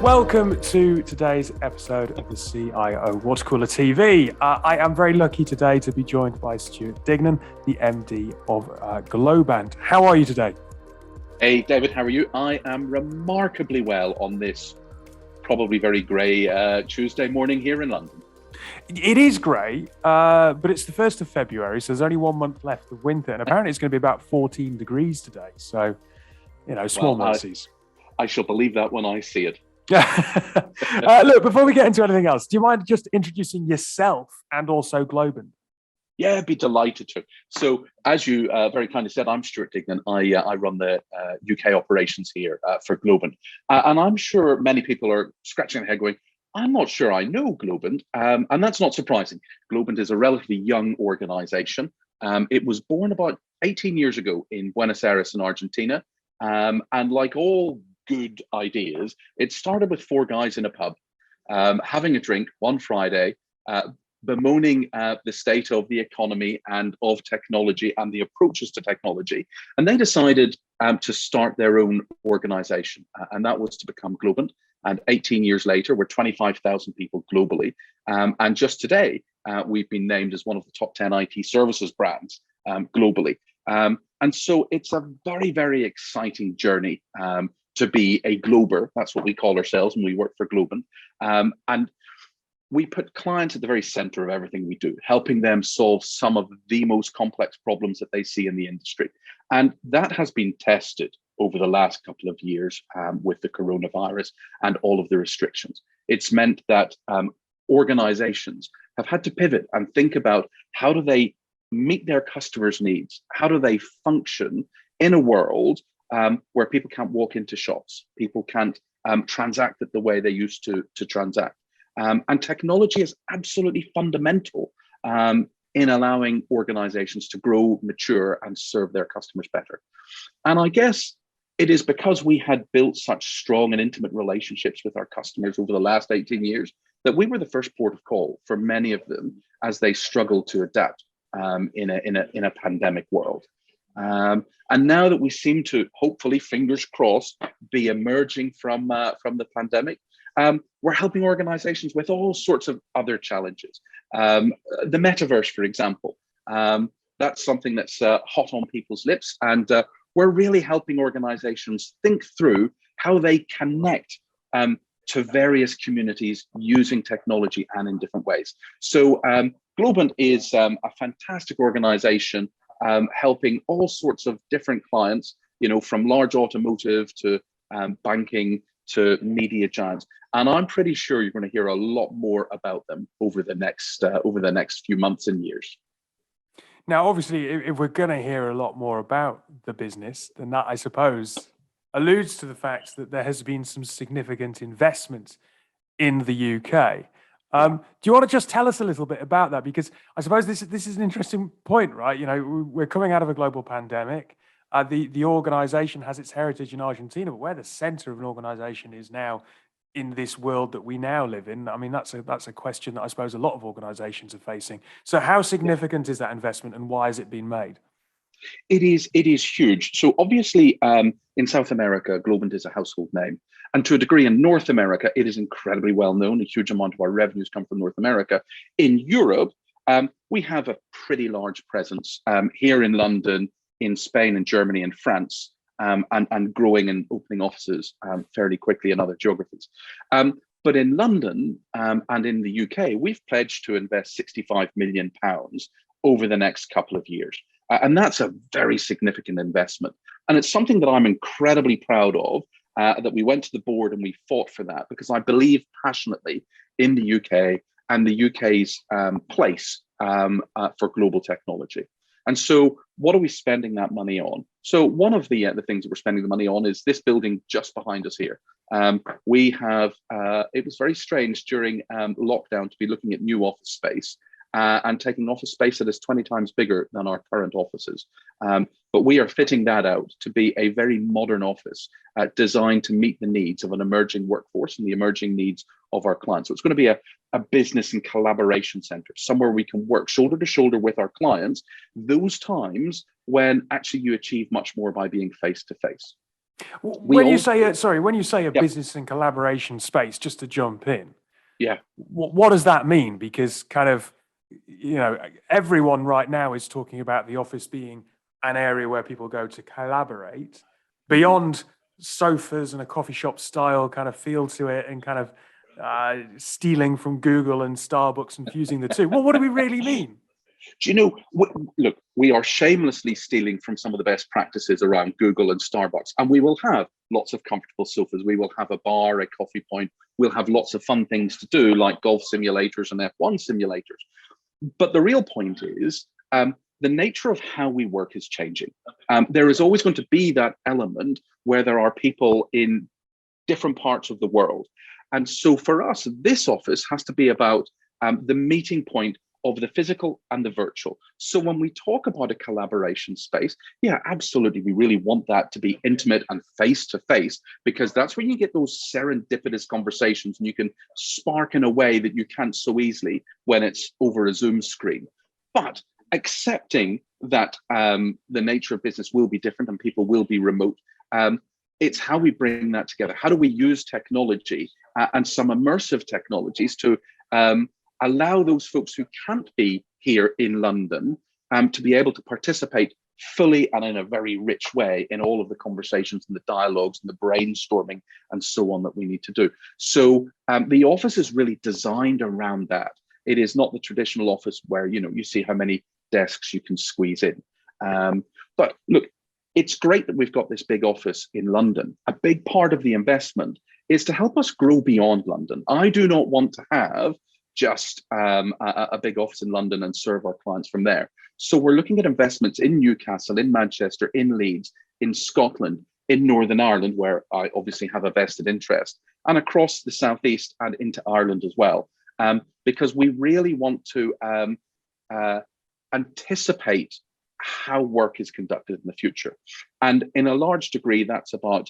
Welcome to today's episode of the CIO Water Cooler TV. I am very lucky today to be joined by Stuart, Deignan, the MD of Globant. How are you today? Hey, David, how are you? I am remarkably well on this probably very grey Tuesday morning here in London. It is grey, but it's the 1st of February, so there's only 1 month left of winter, and apparently it's going to be about 14 degrees today. So, small mercies. I shall believe that when I see it. Look, before we get into anything else, do you mind just introducing yourself and also Globant? Yeah, I'd be delighted to. So, as you very kindly said, I'm Stuart Deignan. I run the UK operations here for Globant. And I'm sure many people are scratching their head going, I'm not sure I know Globant. And that's not surprising. Globant is a relatively young organization. It was born about 18 years ago in Buenos Aires in Argentina. And like all good ideas, it started with 4 guys in a pub, having a drink one Friday, bemoaning the state of the economy and of technology and the approaches to technology. And they decided to start their own organization, and that was to become Globant. And 18 years later, we're 25,000 people globally. And just today, we've been named as one of the top 10 IT services brands globally. And so it's a very, very exciting journey to be a Glober. That's what we call ourselves when we work for Globant. And we put clients at the very center of everything we do, helping them solve some of the most complex problems that they see in the industry. And that has been tested over the last couple of years with the coronavirus and all of the restrictions. It's meant that organizations have had to pivot and think about how do they meet their customers' needs? How do they function in a world where people can't walk into shops, people can't transact it the way they used to transact? And technology is absolutely fundamental in allowing organizations to grow, mature, and serve their customers better. And I guess it is because we had built such strong and intimate relationships with our customers over the last 18 years that we were the first port of call for many of them as they struggled to adapt in a pandemic world. And now that we seem to, hopefully, fingers crossed, be emerging from the pandemic, we're helping organizations with all sorts of other challenges. The Metaverse, for example, that's something that's hot on people's lips. And we're really helping organizations think through how they connect to various communities using technology and in different ways. So Globant is a fantastic organization helping all sorts of different clients, from large automotive to banking to media giants. And I'm pretty sure you're going to hear a lot more about them over the next few months and years. Now, obviously, if we're going to hear a lot more about the business, then that, I suppose, alludes to the fact that there has been some significant investment in the UK. Do you want to just tell us a little bit about that? Because I suppose this is an interesting point, right? We're coming out of a global pandemic. The organization has its heritage in Argentina, but where the center of an organization is now in this world that we now live in, I mean, that's a question that I suppose a lot of organizations are facing. So how significant is that investment and why has it been made? It is huge. So obviously, in South America, Globant is a household name. And to a degree in North America, it is incredibly well known. A huge amount of our revenues come from North America. In Europe, we have a pretty large presence here in London, in Spain and Germany and France, and growing and opening offices fairly quickly in other geographies. But in London and in the UK, we've pledged to invest £65 million over the next couple of years. And that's a very significant investment. And it's something that I'm incredibly proud of, that we went to the board and we fought for that, because I believe passionately in the UK and the UK's place for global technology. And so what are we spending that money on? So one of the things that we're spending the money on is this building just behind us here. We have, it was very strange during lockdown to be looking at new office space and taking office space that is 20 times bigger than our current offices. But we are fitting that out to be a very modern office designed to meet the needs of an emerging workforce and the emerging needs of our clients. So it's going to be a business and collaboration center, somewhere we can work shoulder to shoulder with our clients, those times when actually you achieve much more by being face to face. We When you all, say, when you say a yep, business and collaboration space, just to jump in, yeah. what does that mean? Because kind of, everyone right now is talking about the office being an area where people go to collaborate Mhm. beyond sofas and a coffee shop style kind of feel to it and kind of stealing from Google and Starbucks and fusing the two. Well, what do we really mean? Do you know, look, we are shamelessly stealing from some of the best practices around Google and Starbucks, and we will have lots of comfortable sofas. We will have a bar, a coffee point. We'll have lots of fun things to do, like golf simulators and F1 simulators. But the real point is, the nature of how we work is changing. There is always going to be that element where there are people in different parts of the world. And so for us, this office has to be about the meeting point of the physical and the virtual. So when we talk about a collaboration space, yeah, absolutely. We really want that to be intimate and face to face, because that's where you get those serendipitous conversations and you can spark in a way that you can't so easily when it's over a Zoom screen. But accepting that the nature of business will be different and people will be remote, it's how we bring that together. How do we use technology and some immersive technologies to allow those folks who can't be here in London to be able to participate fully and in a very rich way in all of the conversations and the dialogues and the brainstorming and so on that we need to do. So the office is really designed around that. It is not the traditional office where you see how many desks you can squeeze in. But look, it's great that we've got this big office in London. A big part of the investment is to help us grow beyond London. I do not want to have just a big office in London and serve our clients from there. So we're looking at investments in Newcastle, in Manchester, in Leeds, in Scotland, in Northern Ireland, where I obviously have a vested interest, and across the Southeast and into Ireland as well, because we really want to anticipate how work is conducted in the future. And in a large degree, that's about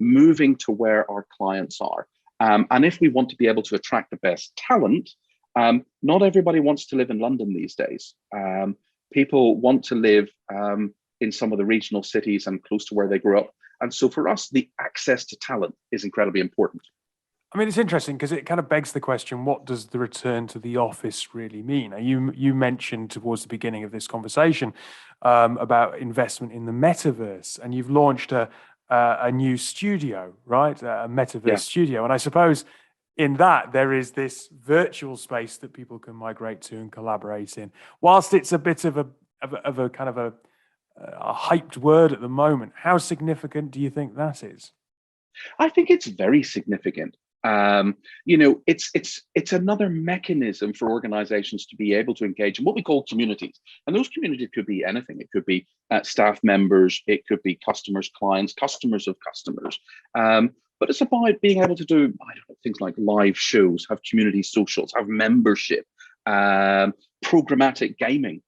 moving to where our clients are. And if we want to be able to attract the best talent, not everybody wants to live in London these days. People want to live in some of the regional cities and close to where they grew up. And so for us, the access to talent is incredibly important. I mean, it's interesting because it kind of begs the question: what does the return to the office really mean? Now, you mentioned towards the beginning of this conversation about investment in the metaverse, and you've launched a new studio, right? A metaverse Yeah. studio, and I suppose in that there is this virtual space that people can migrate to and collaborate in. Whilst it's a bit of a kind of a hyped word at the moment, how significant do you think that is? I think it's very significant. It's another mechanism for organizations to be able to engage in what we call communities, and those communities could be anything. It could be staff members, it could be customers, clients, customers of customers. But it's about being able to do, I don't know, things like live shows, have community socials, have membership, programmatic gaming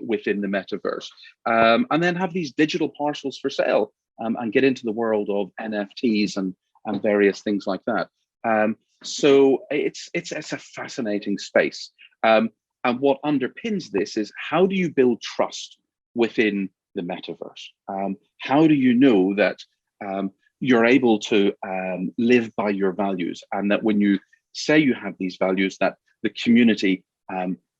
within the metaverse, and then have these digital parcels for sale, and get into the world of NFTs and various things like that. So it's a fascinating space. And what underpins this is, how do you build trust within the metaverse? How do you know that you're able to live by your values, and that when you say you have these values, that the community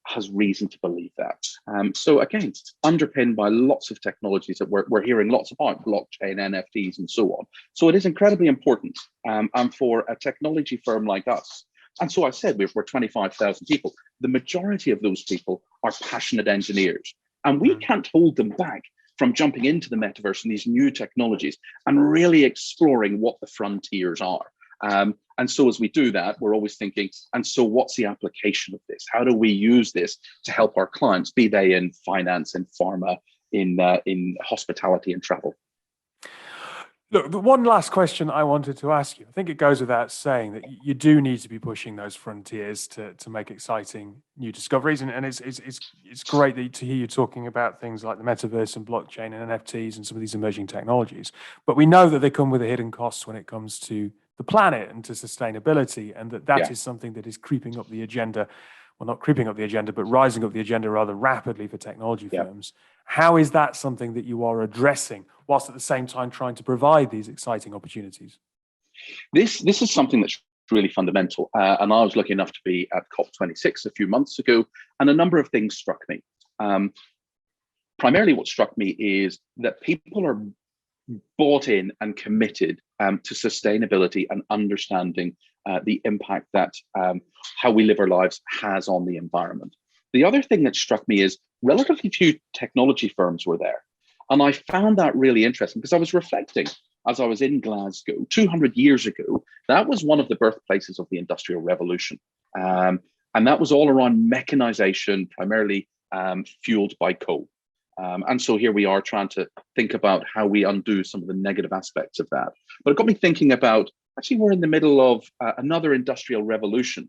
has reason to believe that. So again, underpinned by lots of technologies that we're hearing lots about, blockchain, NFTs, and so on. So it is incredibly important, and for a technology firm like us. And so I said we're 25,000 people. The majority of those people are passionate engineers, and we can't hold them back from jumping into the metaverse and these new technologies and really exploring what the frontiers are. And so as we do that, we're always thinking, and so what's the application of this? How do we use this to help our clients, be they in finance, in pharma, in hospitality and travel? Look, the one last question I wanted to ask you, I think it goes without saying that you do need to be pushing those frontiers to make exciting new discoveries. And it's great to hear you talking about things like the metaverse and blockchain and NFTs and some of these emerging technologies. But we know that they come with a hidden cost when it comes to the planet and to sustainability, and that Yeah. is something that is creeping up the agenda. Well, not creeping up the agenda, but rising up the agenda rather rapidly for technology Yeah. firms. How is that something that you are addressing whilst at the same time trying to provide these exciting opportunities? This is something that's really fundamental. And I was lucky enough to be at COP26 a few months ago, and a number of things struck me. Primarily what struck me is that people are bought in and committed to sustainability and understanding the impact that how we live our lives has on the environment. The other thing that struck me is relatively few technology firms were there. And I found that really interesting because I was reflecting as I was in Glasgow 200 years ago. That was one of the birthplaces of the Industrial Revolution. And that was all around mechanization, primarily fueled by coal. And so here we are trying to think about how we undo some of the negative aspects of that. But it got me thinking about, actually, we're in the middle of another industrial revolution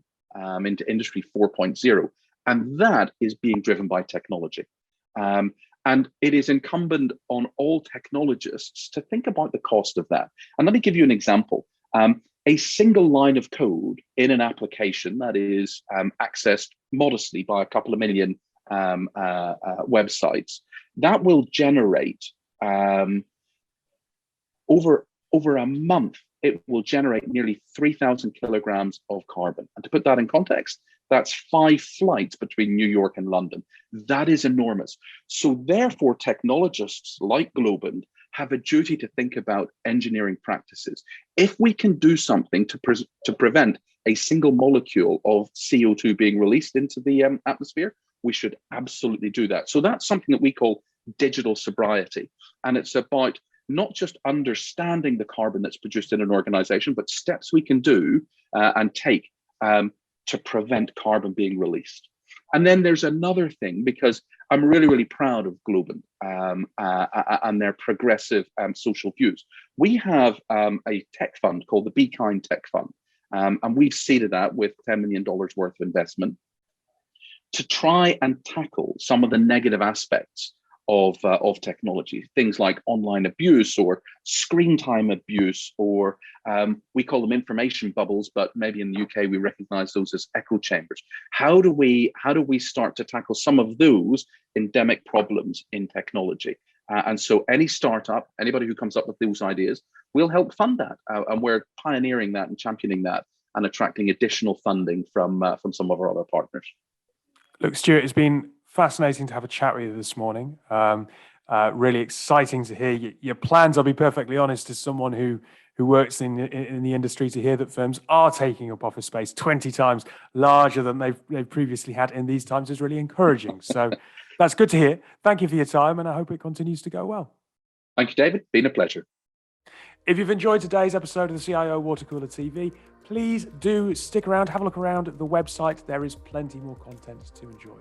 into Industry 4.0. And that is being driven by technology. And it is incumbent on all technologists to think about the cost of that. And let me give you an example. A single line of code in an application that is accessed modestly by a couple of million websites, that will generate over a month, it will generate nearly 3,000 kilograms of carbon. And to put that in context, that's 5 flights between New York and London. That is enormous. So therefore, technologists like Globant have a duty to think about engineering practices. If we can do something to prevent a single molecule of CO2 being released into the atmosphere, we should absolutely do that. So that's something that we call digital sobriety. And it's about not just understanding the carbon that's produced in an organization, but steps we can do and take to prevent carbon being released. And then there's another thing, because I'm really, really proud of Globant and their progressive social views. We have a tech fund called the BeKind.Tech Fund, and we've seeded that with $10 million worth of investment to try and tackle some of the negative aspects of technology, things like online abuse or screen time abuse, or we call them information bubbles, but maybe in the UK we recognize those as echo chambers. How do we start to tackle some of those endemic problems in technology? And so any startup, anybody who comes up with those ideas, we'll help fund that, and we're pioneering that and championing that and attracting additional funding from some of our other partners. Look, Stuart, it's been fascinating to have a chat with you this morning. Really exciting to hear your plans. I'll be perfectly honest, as someone who works in the industry, to hear that firms are taking up office space 20 times larger than they've previously had in these times is really encouraging. So that's good to hear. Thank you for your time, and I hope it continues to go well. Thank you, David. Been a pleasure. If you've enjoyed today's episode of the CIO Water Cooler TV, please do stick around, have a look around at the website. There is plenty more content to enjoy.